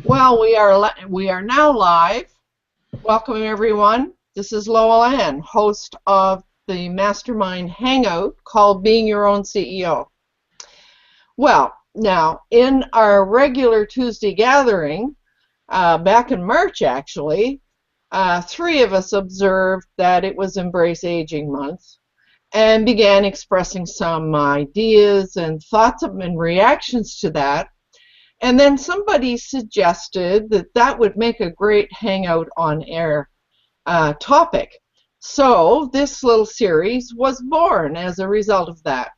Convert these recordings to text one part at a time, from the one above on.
Well, we are now live. Welcome everyone. This is Lowell Ann, host of the Mastermind Hangout called Being Your Own CEO. Well, now in our regular Tuesday gathering, back in March actually, three of us observed that it was Embrace Aging Month and began expressing some ideas and thoughts and reactions to that. And then somebody suggested that that would make a great hangout on air topic. So this little series was born as a result of that.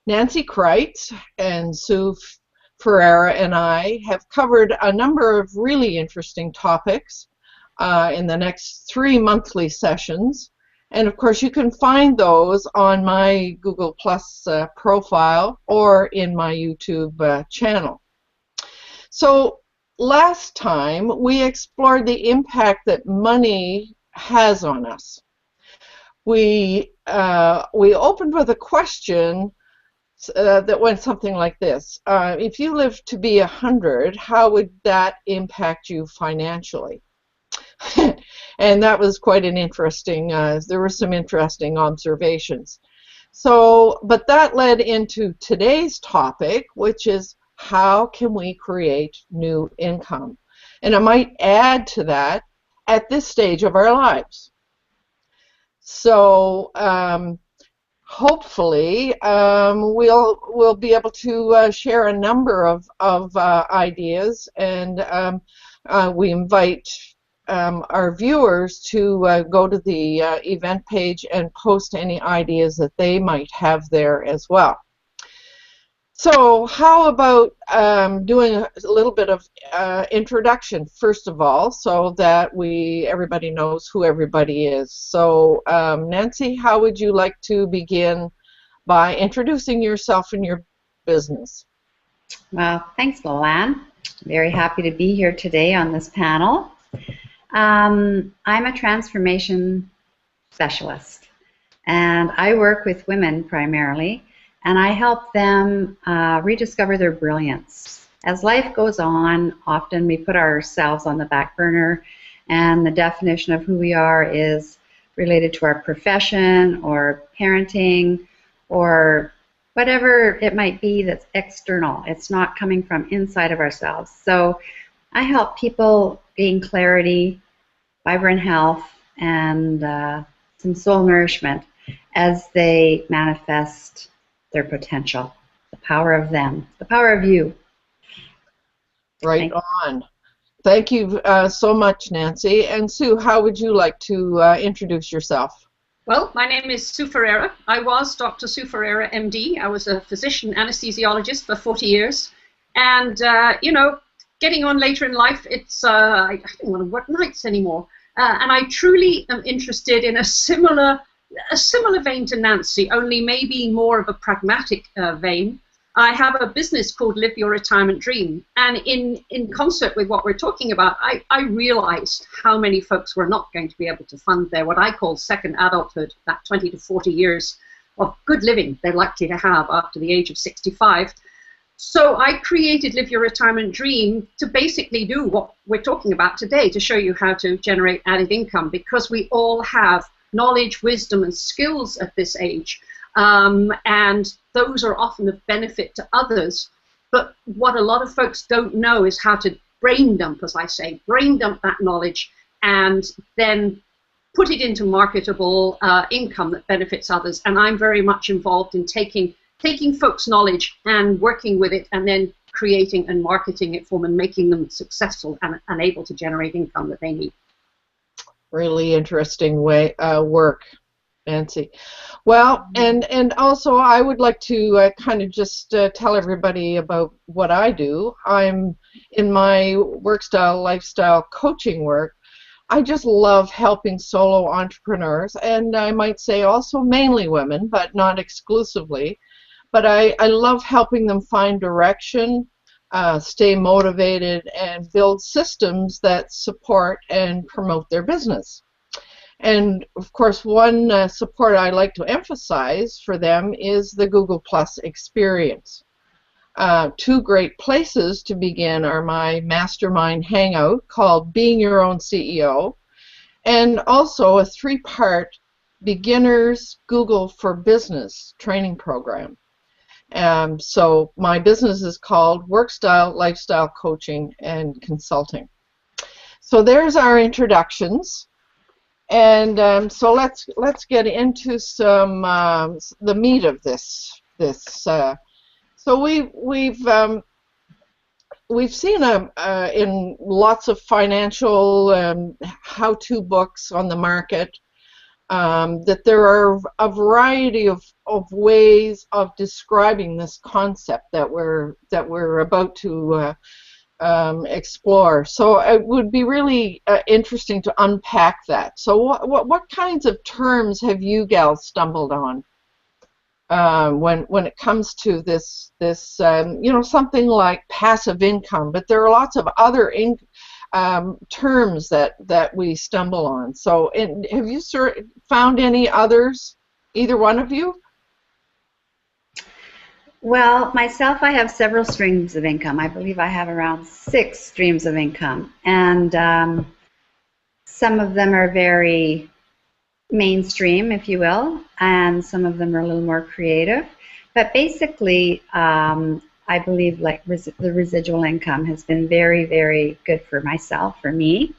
Nancy Crites and Sue Ferreira and I have covered a number of really interesting topics in the next 3 monthly sessions. And of course, you can find those on my Google Plus profile or in my YouTube channel. So last time we explored the impact that money has on us. We opened with a question that went something like this: if you lived to be 100, how would that impact you financially? And that was quite an interesting, there were some interesting observations. So, but that led into today's topic, which is how can we create new income? And I might add to that, at this stage of our lives. So hopefully we'll be able to share a number of ideas, and we invite our viewers to go to the event page and post any ideas that they might have there as well. So how about doing a little bit of introduction first of all, so that everybody knows who everybody is. So Nancy, how would you like to begin by introducing yourself and your business? Well, thanks, Lowell Ann. Very happy to be here today on this panel. I'm a transformation specialist, and I work with women primarily, and I help them rediscover their brilliance. As life goes on, often we put ourselves on the back burner, and the definition of who we are is related to our profession or parenting or whatever it might be that's external. It's not coming from inside of ourselves. So I help people gain clarity, vibrant health, and some soul nourishment as they manifest their potential, the power of them, the power of you. Right on. Thank you so much, Nancy. And Sue, how would you like to introduce yourself? Well, my name is Sue Ferreira. I was Dr. Sue Ferreira, MD. I was a physician anesthesiologist for 40 years. And, you know, getting on later in life, it's I don't want to work nights anymore. And I truly am interested in a similar vein to Nancy, only maybe more of a pragmatic vein. I have a business called Live Your Retirement Dream, and in concert with what we're talking about, I realized how many folks were not going to be able to fund their what I call second adulthood, that 20 to 40 years of good living they're likely to have after the age of 65. So I created Live Your Retirement Dream to basically do what we're talking about today, to show you how to generate added income, because we all have knowledge, wisdom, and skills at this age. And those are often of benefit to others. But what a lot of folks don't know is how to brain dump, as I say, brain dump that knowledge and then put it into marketable income that benefits others. And I'm very much involved in taking folks' knowledge and working with it and then creating and marketing it for them and making them successful and able to generate income that they need. Really interesting work, Nancy. Well, and also I would like to kind of just tell everybody about what I do. I'm in my work style, lifestyle coaching work. I just love helping solo entrepreneurs, and I might say also mainly women, but not exclusively. But I love helping them find direction, stay motivated, and build systems that support and promote their business. And of course, one support I like to emphasize for them is the Google Plus experience. Two great places to begin are my mastermind hangout called Being Your Own CEO, and also a 3-part Beginners Google for Business training program. So my business is called Work Style, Lifestyle Coaching and Consulting. So there's our introductions, and so let's get into some the meat of this. So we've seen in lots of financial how-to books on the market that there are a variety of ways of describing this concept that we're about to explore. So it would be really interesting to unpack that. So what kinds of terms have you gals stumbled on when it comes to this something like passive income? But there are lots of other terms that we stumble on. So have you found any others, either one of you? Well, myself, I have several streams of income. I believe I have around 6 streams of income, and some of them are very mainstream, if you will, and some of them are a little more creative. But basically, I believe like the residual income has been very, very good for myself, for me,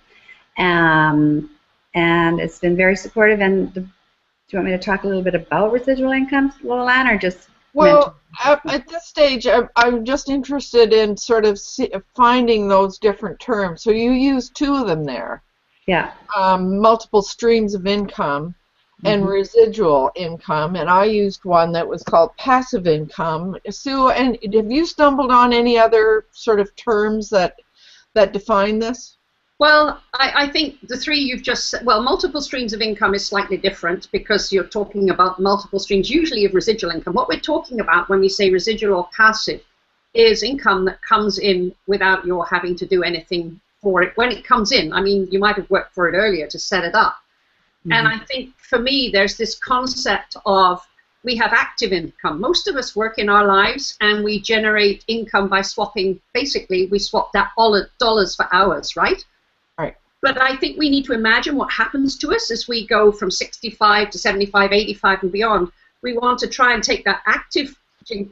and it's been very supportive. And do you want me to talk a little bit about residual income, Lowell Ann, or just? Well, at this stage, I'm just interested in sort of finding those different terms. So you use 2 of them there. Yeah. Multiple streams of income and residual income, and I used one that was called passive income. Sue, and have you stumbled on any other sort of terms that define this? Well, I think the 3 you've just said, well, multiple streams of income is slightly different because you're talking about multiple streams, usually of residual income. What we're talking about when we say residual or passive is income that comes in without your having to do anything for it. When it comes in, I mean, you might have worked for it earlier to set it up. And I think for me, there's this concept of we have active income. Most of us work in our lives and we generate income by swapping. Basically, we swap that dollars for hours, right? Right. But I think we need to imagine what happens to us as we go from 65 to 75, 85 and beyond. We want to try and take that active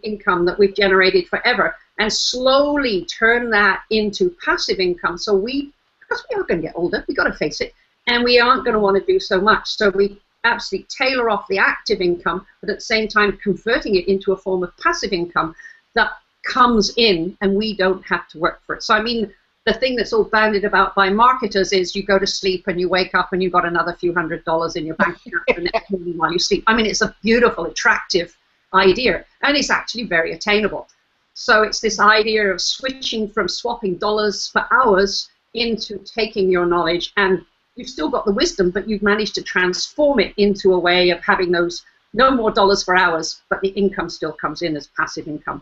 income that we've generated forever and slowly turn that into passive income. So because we are going to get older, we've got to face it, and we aren't going to want to do so much. So we absolutely tailor off the active income, but at the same time converting it into a form of passive income that comes in and we don't have to work for it. So I mean, the thing that's all bandied about by marketers is you go to sleep and you wake up and you've got another few $100s in your bank account the next morning while you sleep. I mean, it's a beautiful, attractive idea, and it's actually very attainable. So it's this idea of switching from swapping dollars for hours into taking your knowledge, and you've still got the wisdom, but you've managed to transform it into a way of having those no more dollars for hours, but the income still comes in as passive income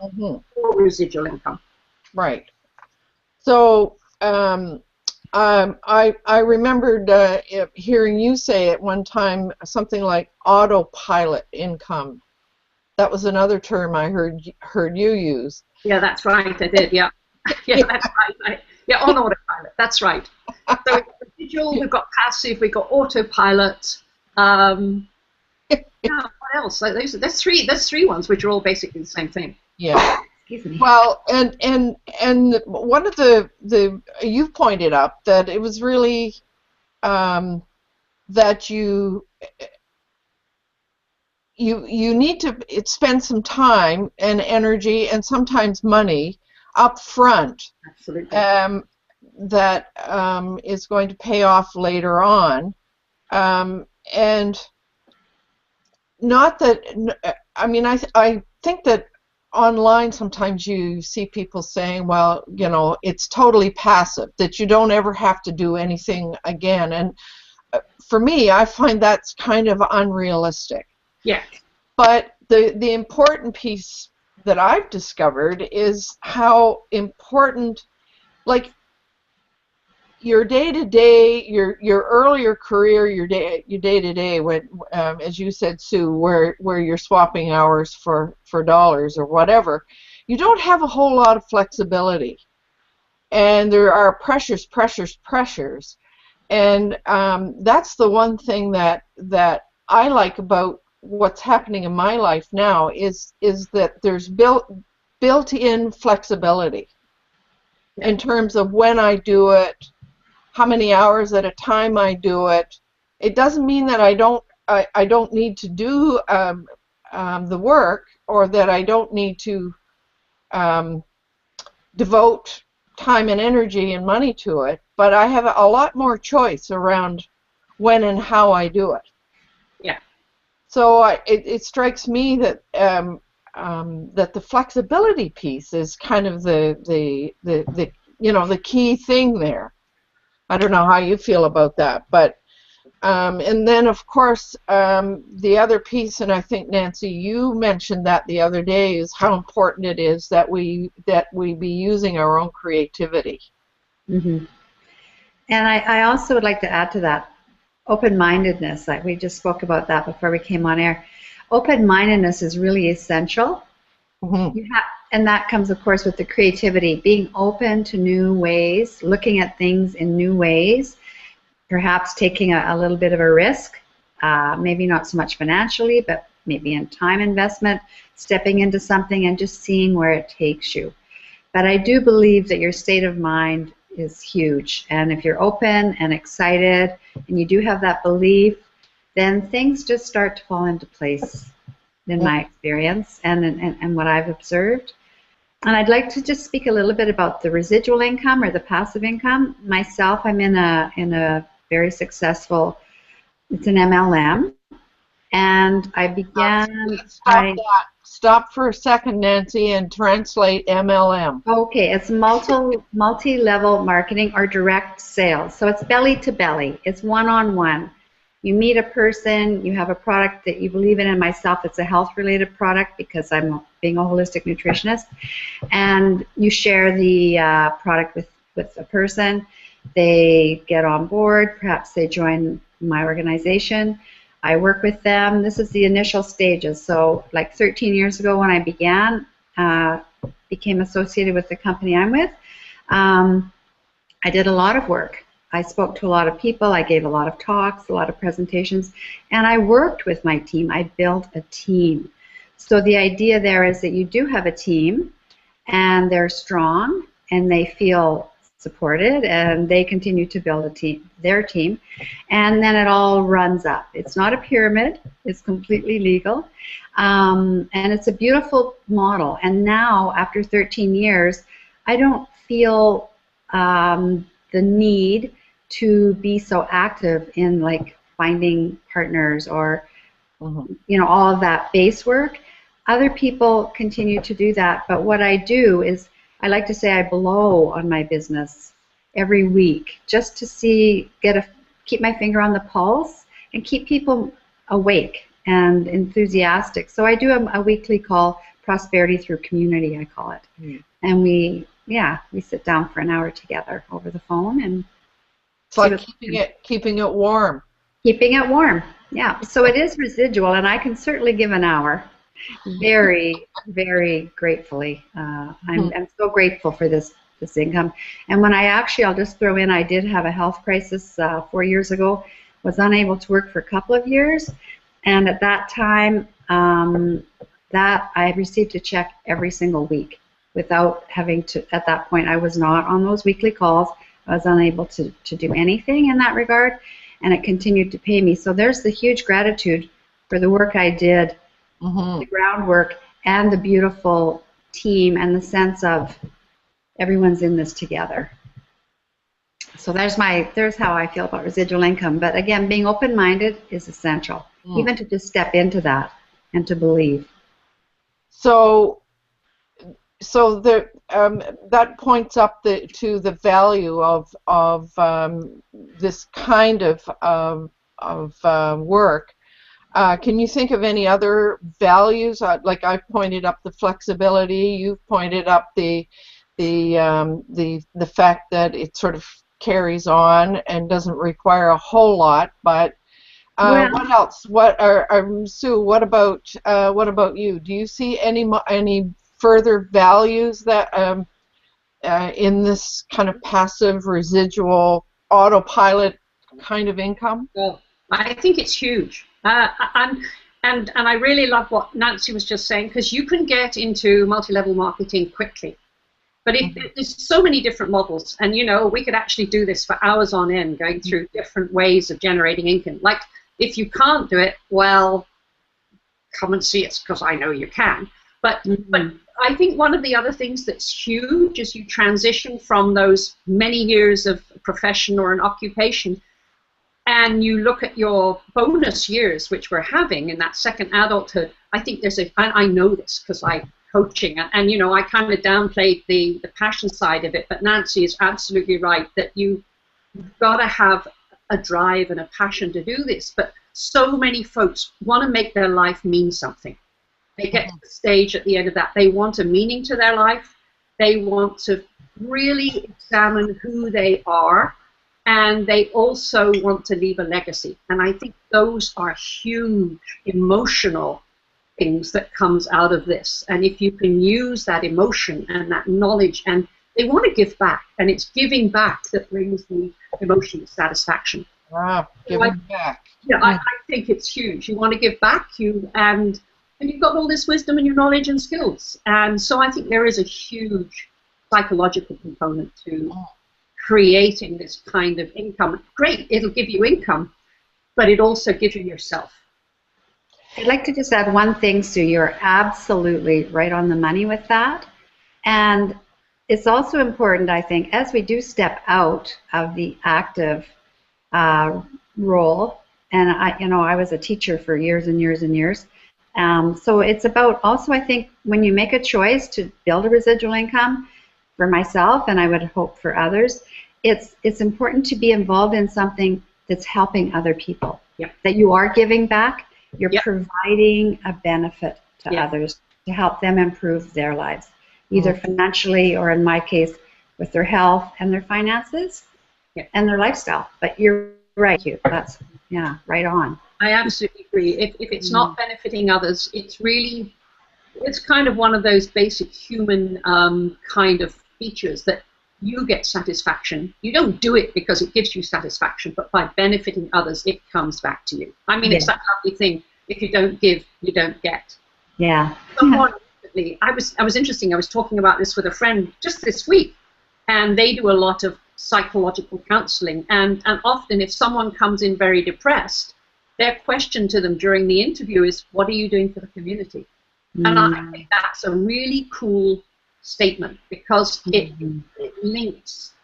or residual income. Right. So I remembered hearing you say at one time something like autopilot income. That was another term I heard you use. Yeah, that's right. I did. Yeah, yeah, that's right. Yeah, on autopilot. That's right. So we've got residual, we've got passive, we've got autopilot. Yeah, what else? Like there's three ones which are all basically the same thing. Yeah. Well, and one of the you pointed up that it was really that you need to spend some time and energy and sometimes money up front. Absolutely. That is going to pay off later on, and not that I mean I think that online sometimes you see people saying, well, you know, it's totally passive, that you don't ever have to do anything again, and for me I find that's kind of unrealistic. Yeah. But the important piece that I've discovered is how important, like, your day-to-day, your earlier career, your day-to-day, when as you said, Sue, where you're swapping hours for dollars or whatever, you don't have a whole lot of flexibility. And there are pressures, pressures, pressures. And that's the one thing that I like about what's happening in my life now is that there's built-in flexibility in terms of when I do it, how many hours at a time I do it. It doesn't mean that I don't need to do the work, or that I don't need to devote time and energy and money to it, but I have a lot more choice around when and how I do it. Yeah. So it strikes me that that the flexibility piece is kind of the key thing there. I don't know how you feel about that, but and then of course the other piece, and I think Nancy, you mentioned that the other day, is how important it is that we be using our own creativity. Mm-hmm. And I also would like to add to that open-mindedness. Like we just spoke about that before we came on air. Open-mindedness is really essential. Mm-hmm. And that comes, of course, with the creativity, being open to new ways, looking at things in new ways, perhaps taking a little bit of a risk, maybe not so much financially, but maybe in time investment, stepping into something and just seeing where it takes you. But I do believe that your state of mind is huge. And if you're open and excited and you do have that belief, then things just start to fall into place, in my experience and what I've observed. And I'd like to just speak a little bit about the residual income or the passive income. Myself, I'm in a very successful, it's an MLM, and I began... Stop for a second, Nancy, and translate MLM. Okay, it's multi-level marketing or direct sales. So it's belly to belly. It's one-on-one. You meet a person, you have a product that you believe in. And myself, it's a health-related product because I'm being a holistic nutritionist. And you share the product with a person. They get on board. Perhaps they join my organization. I work with them. This is the initial stages. So like 13 years ago when I began, became associated with the company I'm with, I did a lot of work. I spoke to a lot of people. I gave a lot of talks, a lot of presentations, and I worked with my team. I built a team. So the idea there is that you do have a team, and they're strong, and they feel supported, and they continue to build their team, and then it all runs up. It's not a pyramid. It's completely legal, and it's a beautiful model. And now, after 13 years, I don't feel the need to be so active in like finding partners or all of that base work. Other people continue to do that, but what I do is I like to say I blow on my business every week just to keep my finger on the pulse and keep people awake and enthusiastic. So I do a weekly call, Prosperity Through Community, I call it. And we sit down for an hour together over the phone, and it's like keeping it warm. Keeping it warm, yeah. So it is residual, and I can certainly give an hour. Very, very gratefully. I'm so grateful for this income. And when I'll just throw in, I did have a health crisis 4 years ago. Was unable to work for a couple of years, and at that time, that I received a check every single week without having to. At that point, I was not on those weekly calls. I was unable to do anything in that regard, and it continued to pay me. So there's the huge gratitude for the work I did, the groundwork, and the beautiful team, and the sense of everyone's in this together. So there's how I feel about residual income. But again, being open-minded is essential, even to just step into that and to believe. So that points up to the value of this kind of work. Can you think of any other values? Like I've pointed up the flexibility. You've pointed up the fact that it sort of carries on and doesn't require a whole lot. But what else? Sue? What about you? Do you see any further values that in this kind of passive residual autopilot kind of income? Well, I think it's huge. And I really love what Nancy was just saying, because you can get into multi-level marketing quickly. But there's so many different models, and we could actually do this for hours on end, going through different ways of generating income. Like, if you can't do it, well, come and see us, because I know you can. But I think one of the other things that's huge is you transition from those many years of profession or an occupation, and you look at your bonus years, which we're having in that second adulthood. I think there's and I know this because I coaching, and I kind of downplayed the passion side of it, but Nancy is absolutely right that you've got to have a drive and a passion to do this. But so many folks want to make their life mean something. They get to the stage at the end of that, they want a meaning to their life, they want to really examine who they are, and they also want to leave a legacy. And I think those are huge emotional things that comes out of this. And if you can use that emotion and that knowledge, and they want to give back, and it's giving back that brings the emotional satisfaction. Wow, giving back. Yeah, I think it's huge. You want to give back, and you've got all this wisdom and your knowledge and skills. And so I think there is a huge psychological component to creating this kind of income. Great, it'll give you income, but it also gives you yourself. I'd like to just add one thing, Sue. You're absolutely right on the money with that. And it's also important, I think, as we do step out of the active role, and I was a teacher for years and years and years. So it's about also, I think, when you make a choice to build a residual income, for myself, and I would hope for others, it's important to be involved in something that's helping other people. Yep. That you are giving back. You're Yep. providing a benefit to Yep. others to help them improve their lives, either financially or, in my case, with their health and their finances and their lifestyle. But you're right, that's right on. I absolutely agree. If it's not benefiting others, it's kind of one of those basic human kind of features that you get satisfaction. You don't do it because it gives you satisfaction, but by benefiting others, it comes back to you. I mean, it's that lovely thing. If you don't give, you don't get. Yeah. Someone recently, I was interesting. I was talking about this with a friend just this week, and they do a lot of psychological counseling. And often, if someone comes in very depressed, their question to them during the interview is, "What are you doing for the community?" And I think that's a really cool statement, because it links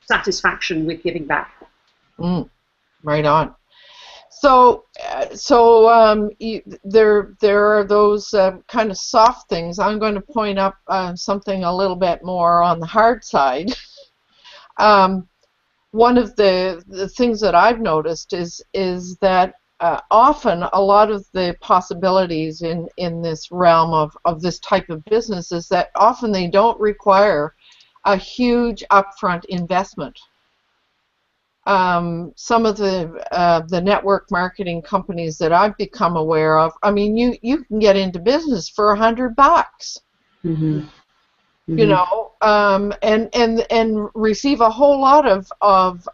satisfaction with giving back. Right on. So there are those kind of soft things. I'm going to point up something a little bit more on the hard side. One of the things that I've noticed is that often a lot of the possibilities in this realm of this type of business is that often they don't require a huge upfront investment. Some of the network marketing companies that I've become aware of, I mean, you can get into business for $100. You know, and receive a whole lot of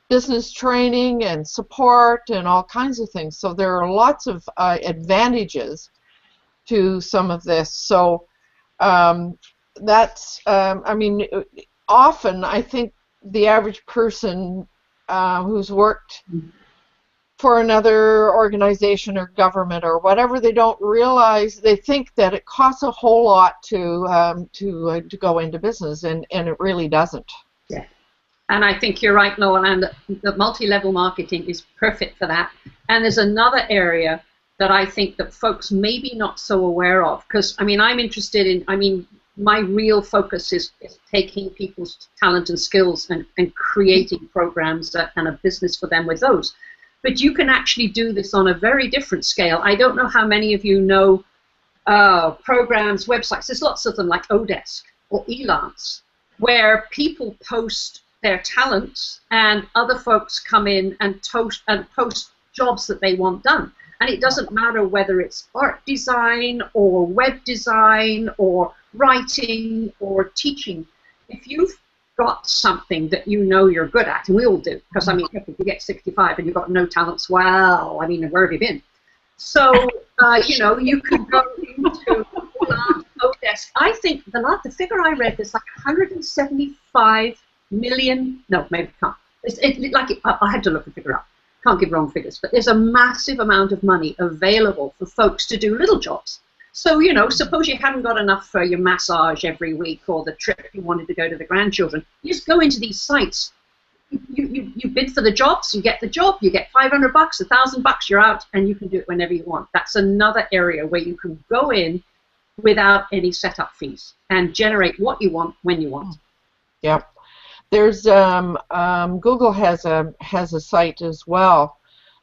business training and support and all kinds of things. So there are lots of advantages to some of this. So that's, I mean, often I think the average person who's worked for another organization or government or whatever, they don't realize, they think that it costs a whole lot to go into business, and it really doesn't. Yeah. And I think you're right, Lowell, and the multi-level marketing is perfect for that. And there's another area that I think that folks may be not so aware of, because, I mean, I'm interested in, I mean, my real focus is taking people's talent and skills and creating programs and a business for them with those. But you can actually do this on a very different scale. I don't know how many of you know programs, websites. There's lots of them, like Odesk or Elance, where people post their talents and other folks come in and post jobs that they want done. And it doesn't matter whether it's art design or web design or writing or teaching. If you've got something that you know you're good at, and we all do, because I mean, if you get 65 and you've got no talents, well, I mean, where have you been? So, you know, you could go into Odesk. I think the figure I read is like 175 million, no, maybe can't. I had to look the figure up. Can't give wrong figures, but there's a massive amount of money available for folks to do little jobs. So, you know, suppose you haven't got enough for your massage every week or the trip you wanted to go to the grandchildren. You just go into these sites. You bid for the jobs, you get the job, you get $500, $1,000, you're out, and you can do it whenever you want. That's another area where you can go in without any setup fees and generate what you want when you want. Yep. There's Google has a site as well.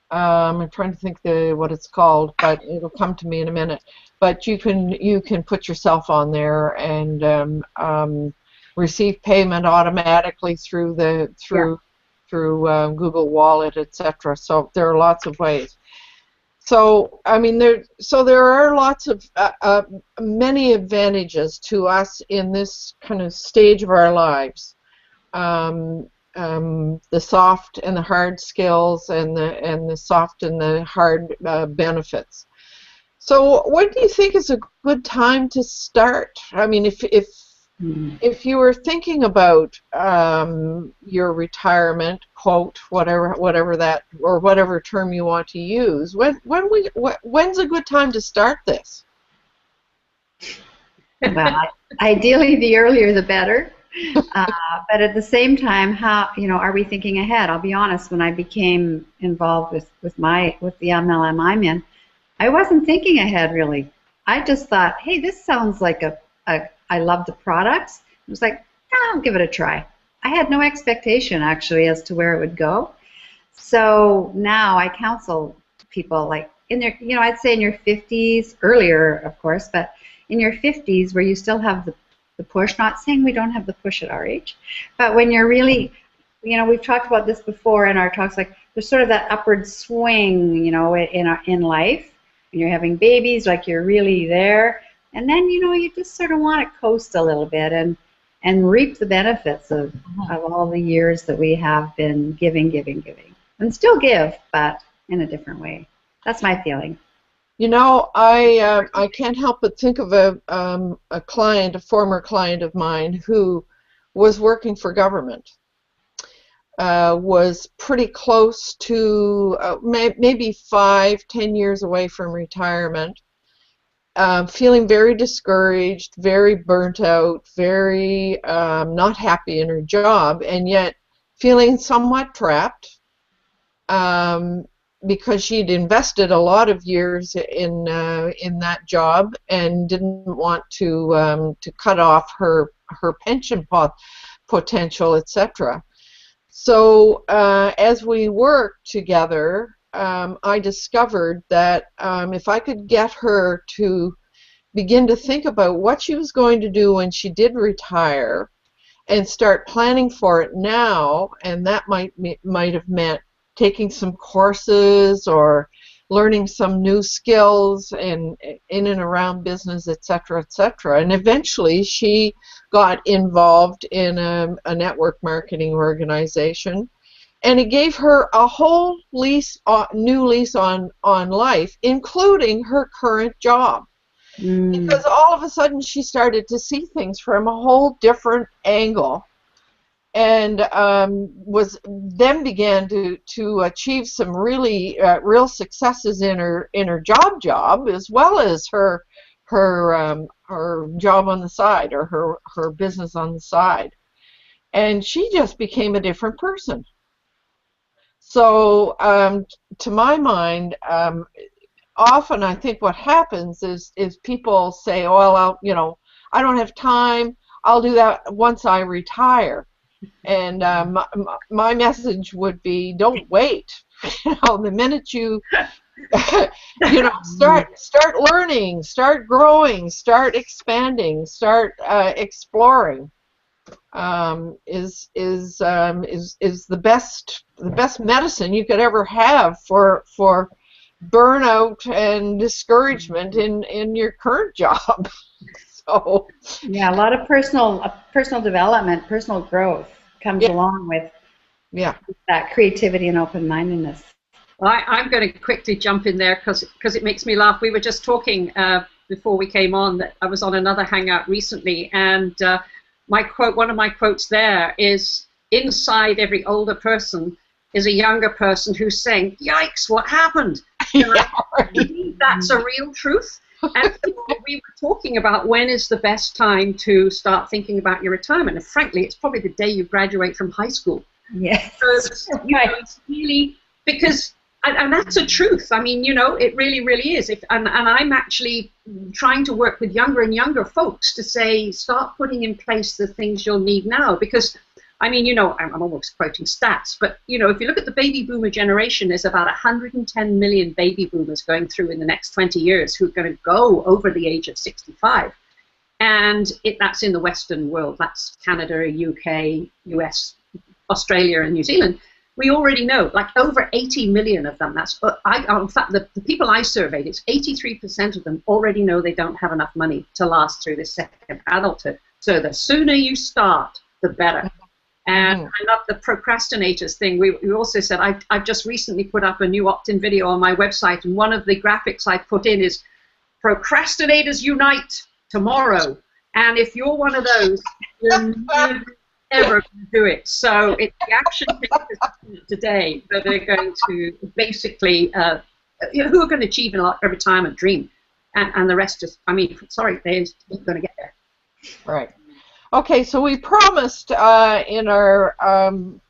I'm trying to think what it's called, but it'll come to me in a minute. But you can put yourself on there and receive payment automatically through Google Wallet, etc. So there are lots of ways. So I mean, there are lots of many advantages to us in this kind of stage of our lives. The soft and the hard skills, and the soft and the hard benefits. So, what do you think is a good time to start? I mean, if you were thinking about your retirement, quote, whatever that, or whatever term you want to use, when's a good time to start this? Well, ideally, the earlier the better. But at the same time, how, you know, are we thinking ahead? I'll be honest. When I became involved with the MLM I'm in, I wasn't thinking ahead really. I just thought, hey, this sounds like I love the products. It was like, I'll give it a try. I had no expectation actually as to where it would go. So now I counsel people like in their, you know, I'd say in your 50s, earlier of course, but in your 50s where you still have the push, not saying we don't have the push at our age, but when you're really, you know, we've talked about this before in our talks, like there's sort of that upward swing, you know, in life, when you're having babies, like you're really there, and then, you know, you just sort of want to coast a little bit and reap the benefits of all the years that we have been giving, and still give, but in a different way. That's my feeling. You know, I can't help but think of a client, a former client of mine who was working for government, was pretty close to maybe 5-10 years away from retirement, feeling very discouraged, very burnt out, very not happy in her job, and yet feeling somewhat trapped. Because she'd invested a lot of years in that job and didn't want to cut off her pension potential, etc. So as we worked together, I discovered that if I could get her to begin to think about what she was going to do when she did retire, and start planning for it now, and that might have meant taking some courses or learning some new skills in and around business, etc., etc. And eventually she got involved in a network marketing organization, and it gave her a whole new lease on life, including her current job. Because all of a sudden she started to see things from a whole different angle, and then began to achieve some really real successes in her job as well as her job on the side, or her business on the side, and she just became a different person. So to my mind, often I think what happens is people say, oh, well, I don't have time, I'll do that once I retire. And my message would be, don't wait. The minute you start learning, start growing, start expanding, start exploring, is the best medicine you could ever have for burnout and discouragement in your current job. So Yeah, a lot of personal development, personal growth comes yeah, along with yeah. that creativity and open-mindedness. Well, I'm going to quickly jump in there because it makes me laugh. We were just talking before we came on that I was on another hangout recently, and one of my quotes there is, inside every older person is a younger person who's saying, "Yikes, what happened?" And Yeah, I believe that's a real truth. And we were talking about when is the best time to start thinking about your retirement. And frankly, it's probably the day you graduate from high school. Yes. So, it's really, because, and that's a truth. I mean, it really, really is. And I'm actually trying to work with younger and younger folks to say, start putting in place the things you'll need now. Because, I mean, I'm almost quoting stats, but, if you look at the baby boomer generation, there's about 110 million baby boomers going through in the next 20 years who are going to go over the age of 65. And that's in the Western world. That's Canada, UK, US, Australia, and New Zealand. We already know, like over 80 million of them. In fact, the people I surveyed, it's 83% of them already know they don't have enough money to last through the second adulthood. So the sooner you start, the better. And I love the procrastinators thing. We also said, I've just recently put up a new opt-in video on my website, and one of the graphics I put in is, procrastinators unite tomorrow. And if you're one of those, you're never ever going to do it. So it's the action takers today that are going to basically, who are going to achieve a retirement dream. And the rest just, they're just going to get there. right. Okay, so we promised in our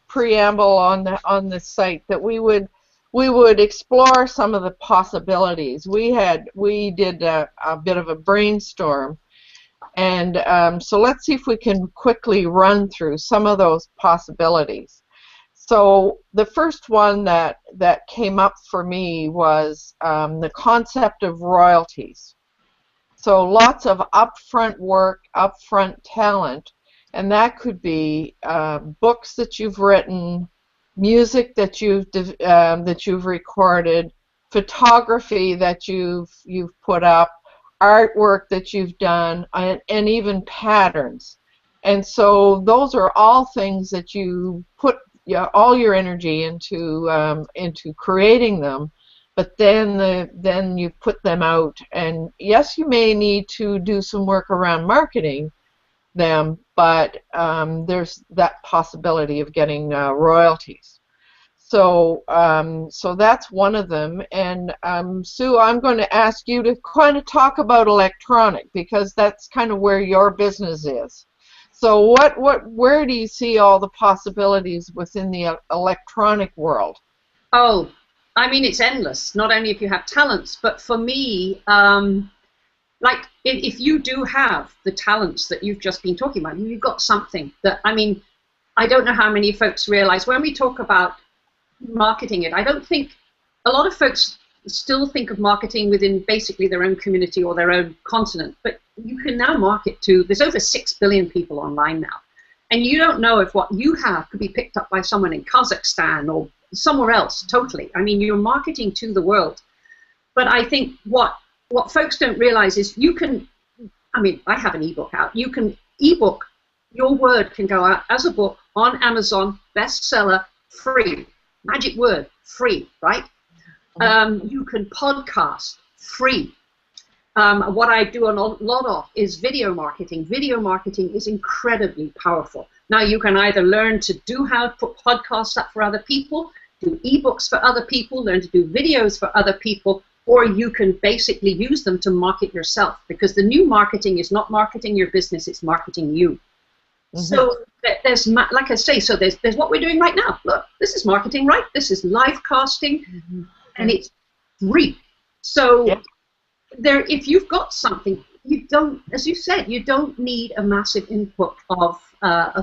preamble on the site that we would explore some of the possibilities. We did a bit of a brainstorm, and so let's see if we can quickly run through some of those possibilities. So the first one that came up for me was the concept of royalties. So lots of upfront work, upfront talent, and that could be books that you've written, music that you've recorded, photography that you've put up, artwork that you've done, and even patterns. And so those are all things that you put all your energy into creating them. But then you put them out, and yes, you may need to do some work around marketing them, but there's that possibility of getting royalties. So that's one of them. And Sue, I'm going to ask you to kind of talk about electronic, because that's kind of where your business is. So where do you see all the possibilities within the electronic world? Oh, it's endless, not only if you have talents, but for me, if you do have the talents that you've just been talking about, you've got something that, I don't know how many folks realize when we talk about marketing it, I don't think a lot of folks still think of marketing within basically their own community or their own continent, but you can now market to, there's over 6 billion people online now, and you don't know if what you have could be picked up by someone in Kazakhstan or somewhere else totally. You're marketing to the world. But I think what folks don't realize is you can, I have an ebook out. You can ebook, your word can go out as a book on Amazon, bestseller, free. Magic word, free, right? You can podcast, free. What I do a lot of is video marketing. Video marketing is incredibly powerful. Now you can either learn to do how to put podcasts up for other people, do ebooks for other people, learn to do videos for other people, or you can basically use them to market yourself, because the new marketing is not marketing your business, it's marketing you. So there's, like I say, so there's what we're doing right now. Look, this is marketing, right? This is live casting, and it's free. So if you've got something, you don't, as you said, you don't need a massive input of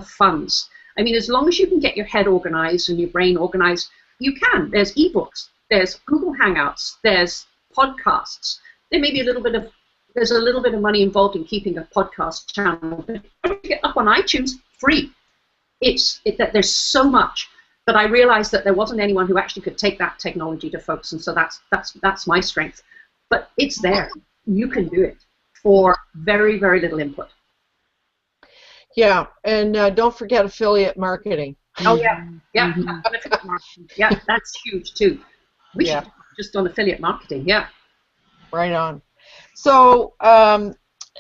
funds. As long as you can get your head organized and your brain organized, you can. There's ebooks, there's Google Hangouts, there's podcasts. There may be there's a little bit of money involved in keeping a podcast channel. But if you get up on iTunes, free. There's so much. But I realized that there wasn't anyone who actually could take that technology to folks, and so that's my strength. But it's there. You can do it for very, very little input. Yeah, and don't forget affiliate marketing. Oh yeah, yeah, affiliate marketing. Yeah, that's huge too. We should just on affiliate marketing. Yeah. Right on. So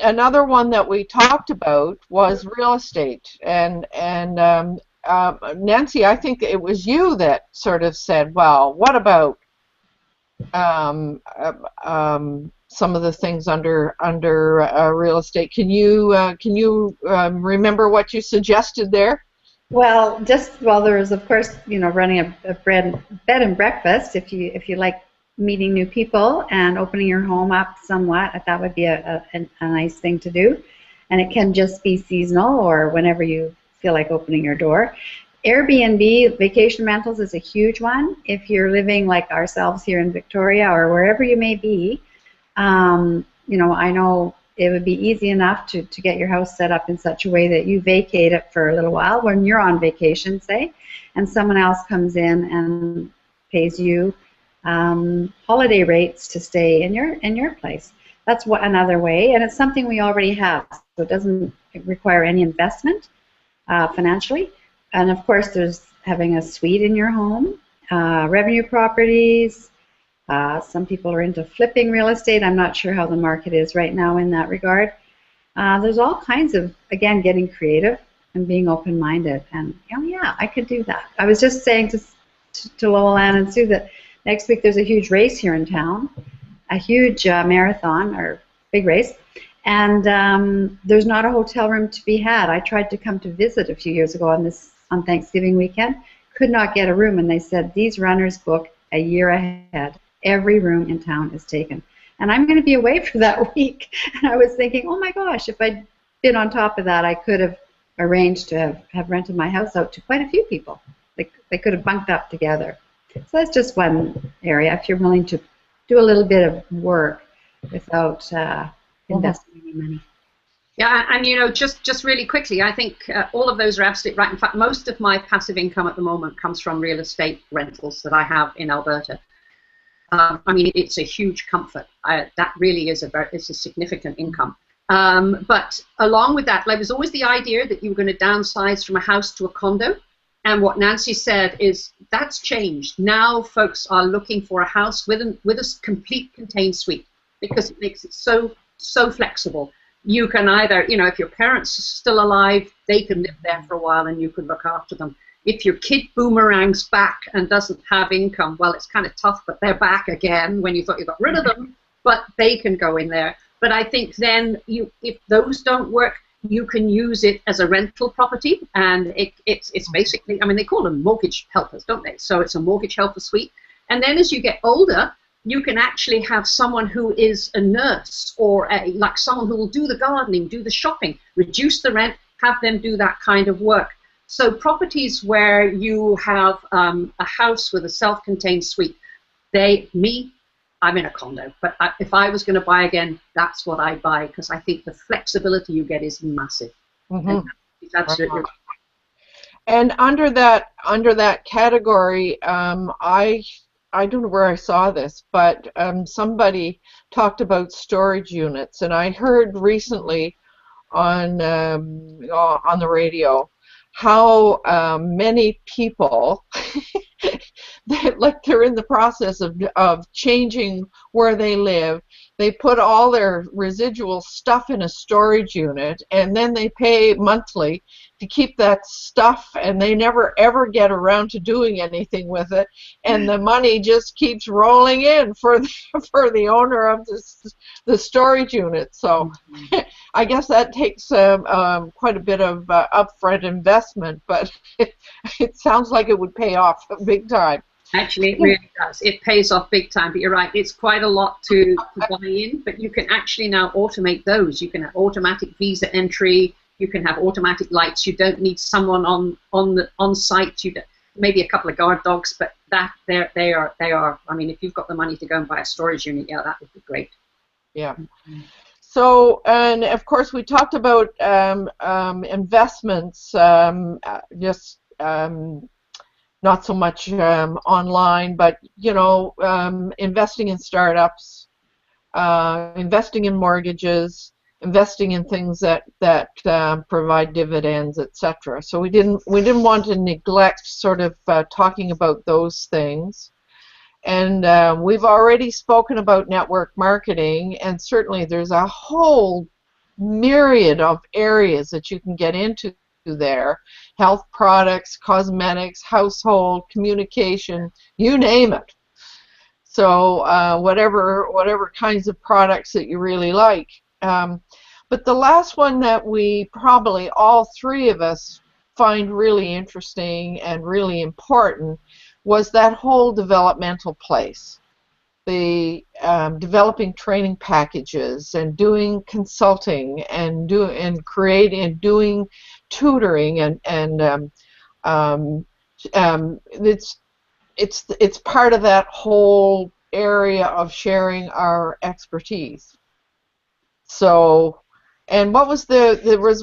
another one that we talked about was real estate, and Nancy, I think it was you that sort of said, "Well, what about some of the things under real estate?" Can you remember what you suggested there? Well, there is, of course, running a bed and breakfast. If you like meeting new people and opening your home up somewhat, that would be a nice thing to do. And it can just be seasonal or whenever you feel like opening your door. Airbnb, vacation rentals, is a huge one. If you're living like ourselves here in Victoria or wherever you may be, I know it would be easy enough to get your house set up in such a way that you vacate it for a little while when you're on vacation, say, and someone else comes in and pays you holiday rates to stay in your place. That's another way, and it's something we already have, so it doesn't require any investment financially. And of course, there's having a suite in your home, revenue properties. Some people are into flipping real estate. I'm not sure how the market is right now in that regard. There's all kinds of, again, getting creative and being open-minded. And, yeah, I could do that. I was just saying to Lowell Ann and Sue that next week there's a huge race here in town, a huge marathon or big race. And there's not a hotel room to be had. I tried to come to visit a few years ago on Thanksgiving weekend. Could not get a room. And they said these runners book a year ahead. Every room in town is taken. And I'm going to be away for that week. And I was thinking, oh my gosh, if I'd been on top of that, I could have arranged to have rented my house out to quite a few people. They could have bunked up together. So that's just one area, if you're willing to do a little bit of work without investing any money. Yeah, and just really quickly, I think all of those are absolutely right. In fact, most of my passive income at the moment comes from real estate rentals that I have in Alberta. It's a huge comfort. That really is it's a significant income. But along with that, there was always the idea that you were going to downsize from a house to a condo. And what Nancy said is that's changed. Now folks are looking for a house with a complete contained suite because it makes it so flexible. You can either, if your parents are still alive, they can live there for a while and you can look after them. If your kid boomerangs back and doesn't have income, well, it's kind of tough, but they're back again when you thought you got rid of them, but they can go in there. But I think then if those don't work, you can use it as a rental property, and it's basically, they call them mortgage helpers, don't they? So it's a mortgage helper suite. And then as you get older, you can actually have someone who is a nurse or like someone who will do the gardening, do the shopping, reduce the rent, have them do that kind of work. So properties where you have a house with a self-contained suite, I'm in a condo, but if I was going to buy again, that's what I'd buy because I think the flexibility you get is massive. Mm-hmm. It's absolutely right. And under that category, I don't know where I saw this, but somebody talked about storage units, and I heard recently on the radio how many people they're in the process of changing where they live. They put all their residual stuff in a storage unit, and then they pay monthly to keep that stuff, and they never ever get around to doing anything with it, and the money just keeps rolling in for the owner of the storage unit. So I guess that takes quite a bit of upfront investment, but it sounds like it would pay off big time. Actually, it really does. It pays off big time, but you're right. It's quite a lot to buy in, but you can actually now automate those. You can have automatic visa entry. You can have automatic lights. You don't need someone on site. Maybe a couple of guard dogs, but they are. If you've got the money to go and buy a storage unit, yeah, that would be great. Yeah. So, and of course, we talked about investments. not so much online, but investing in startups, investing in mortgages, investing in things that provide dividends, etc. So we didn't want to neglect sort of talking about those things. And we've already spoken about network marketing, and certainly there's a whole myriad of areas that you can get into there: health products, cosmetics, household, communication, you name it. So whatever kinds of products that you really like. But the last one that we probably all three of us find really interesting and really important was that whole developmental place. The developing training packages and doing consulting and creating and doing tutoring and it's part of that whole area of sharing our expertise. So, and what was there was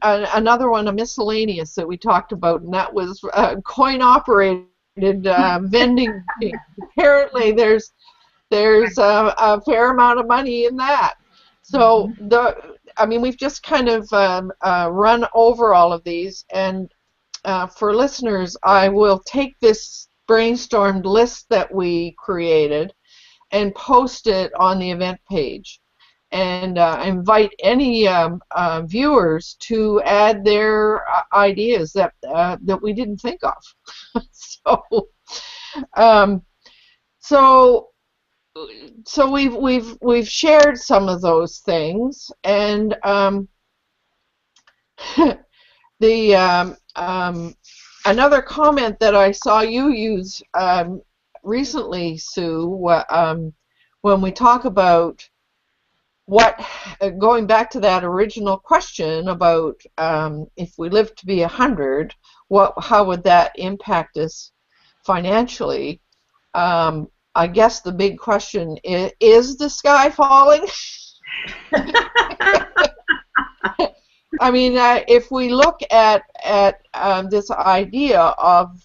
another one, a miscellaneous that we talked about, and that was coin operated vending. Apparently there's a fair amount of money in that. So we've just kind of run over all of these, and for listeners, I will take this brainstormed list that we created and post it on the event page, and invite any viewers to add their ideas that we didn't think of. So we've shared some of those things, and another comment that I saw you use recently, Sue, when we talk about going back to that original question about if we live to be 100, how would that impact us financially? I guess the big question is the sky falling? I mean, if we look at this idea of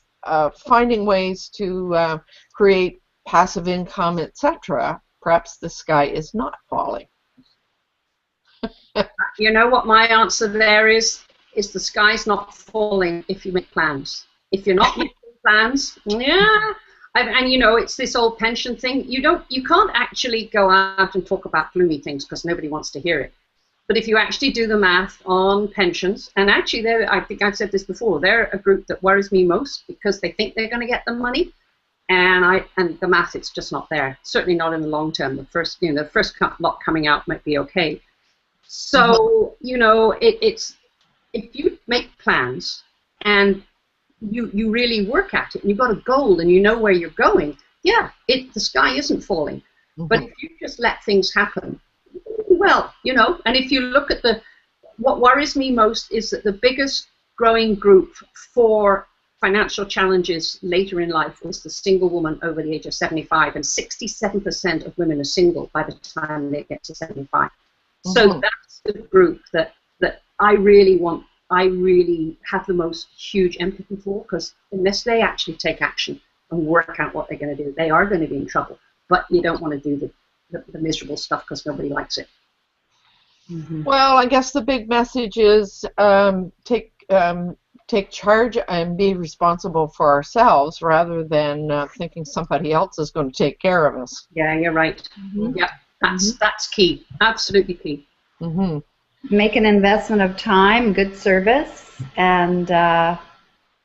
finding ways to create passive income, etc., perhaps the sky is not falling. You know what my answer there is the sky's not falling if you make plans. If you're not making plans, yeah. And it's this old pension thing. You can't actually go out and talk about gloomy things because nobody wants to hear it. But if you actually do the math on pensions, and actually, I think I've said this before, they're a group that worries me most because they think they're going to get the money, and the math, it's just not there. Certainly not in the long term. The first lot coming out might be okay. So it's if you make plans and you really work at it, and you've got a goal, and you know where you're going. Yeah, the sky isn't falling. Mm-hmm. But if you just let things happen. Well, and if you look at what worries me most is that the biggest growing group for financial challenges later in life is the single woman over the age of 75, and 67% of women are single by the time they get to 75. Mm-hmm. So that's the group that I really have the most huge empathy for, because unless they actually take action and work out what they're going to do, they are going to be in trouble. But you don't want to do the miserable stuff because nobody likes it. Mm-hmm. Well, I guess the big message is take charge and be responsible for ourselves rather than thinking somebody else is going to take care of us. Yeah, you're right. Mm-hmm. Yeah, that's key. Absolutely key. Mm-hmm. Make an investment of time, good service, and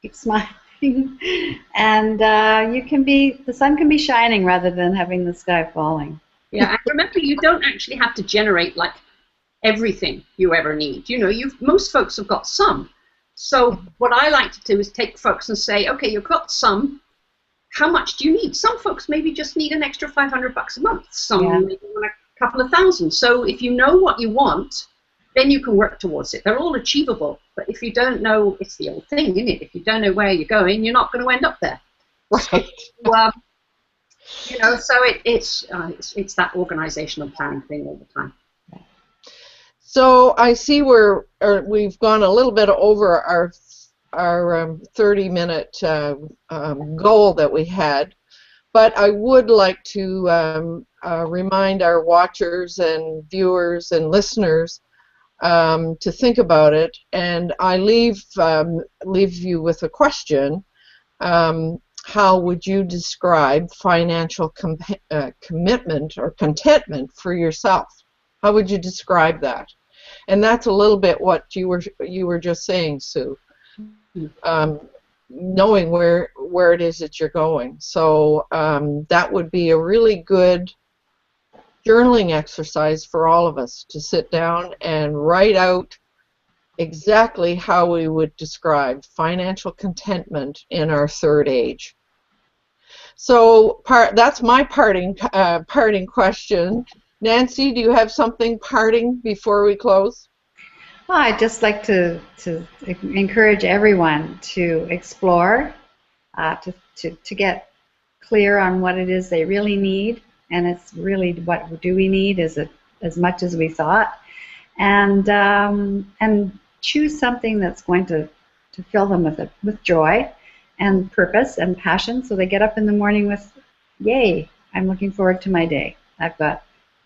keep smiling. And the sun can be shining rather than having the sky falling. Yeah, and remember, you don't actually have to generate like everything you ever need. Most folks have got some. So what I like to do is take folks and say, okay, you've got some. How much do you need? Some folks maybe just need an extra $500 a month. Some maybe want a couple of thousand. So if you know what you want, then you can work towards it. They're all achievable. But if you don't know, it's the old thing, isn't it? If you don't know where you're going, you're not going to end up there. Right. So it's that organizational planning thing all the time. So I see we've gone a little bit over our our 30-minute goal that we had. But I would like to remind our watchers and viewers and listeners to think about it, and I leave you with a question. How would you describe financial commitment or contentment for yourself? How would you describe that? And that's a little bit what you were just saying, Sue. Knowing where it is that you're going. So that would be a really good journaling exercise for all of us to sit down and write out exactly how we would describe financial contentment in our third age. So that's my parting question. Nancy, do you have something parting before we close? Well, I'd just like to encourage everyone to explore, to get clear on what it is they really need, and it's really what do we need is it as much as we thought, and choose something that's going to fill them with joy and purpose and passion, so they get up in the morning with, yay, I'm looking forward to my day.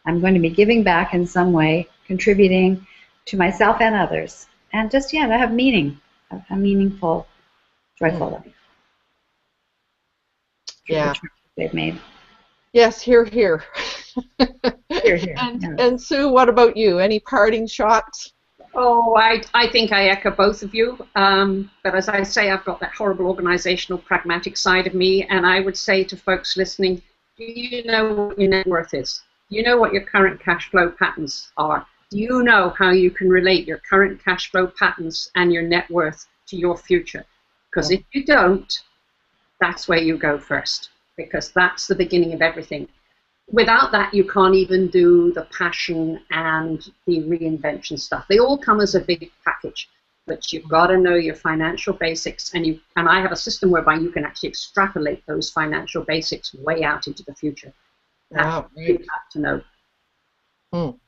I'm going to be giving back in some way, contributing to myself and others, and just to have meaning, a meaningful, joyful life. Yeah, they've made. Yes, hear, hear. Hear. And Sue, what about you? Any parting shots? Oh, I think I echo both of you. But as I say, I've got that horrible organizational, pragmatic side of me, and I would say to folks listening, do you know what your net worth is? Do you know what your current cash flow patterns are? Do you know how you can relate your current cash flow patterns and your net worth to your future? Because if you don't, that's where you go first, because that's the beginning of everything. Without that, you can't even do the passion and the reinvention stuff. They all come as a big package, but you've got to know your financial basics, and I have a system whereby you can actually extrapolate those financial basics way out into the future. That's what you have to know.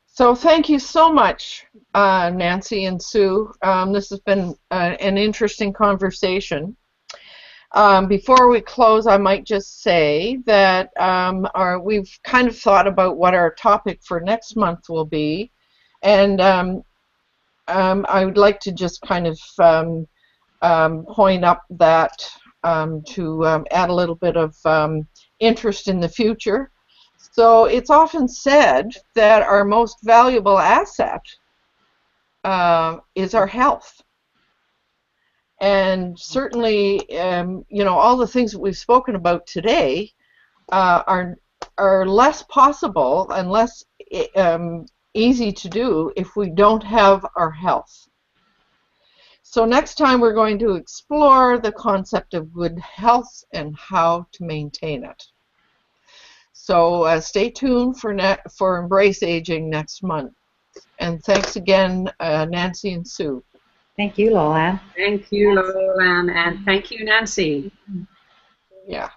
So thank you so much, Nancy and Sue. This has been an interesting conversation. Before we close, I might just say that we've kind of thought about what our topic for next month will be, and I would like to just kind of point up that to add a little bit of interest in the future. So it's often said that our most valuable asset is our health. And certainly, all the things that we've spoken about today are less possible and less easy to do if we don't have our health. So next time we're going to explore the concept of good health and how to maintain it. So stay tuned for Embrace Aging next month. And thanks again, Nancy and Sue. Thank you, Lowell Ann. Thank you, Lowell Ann, and thank you, Nancy. Yeah.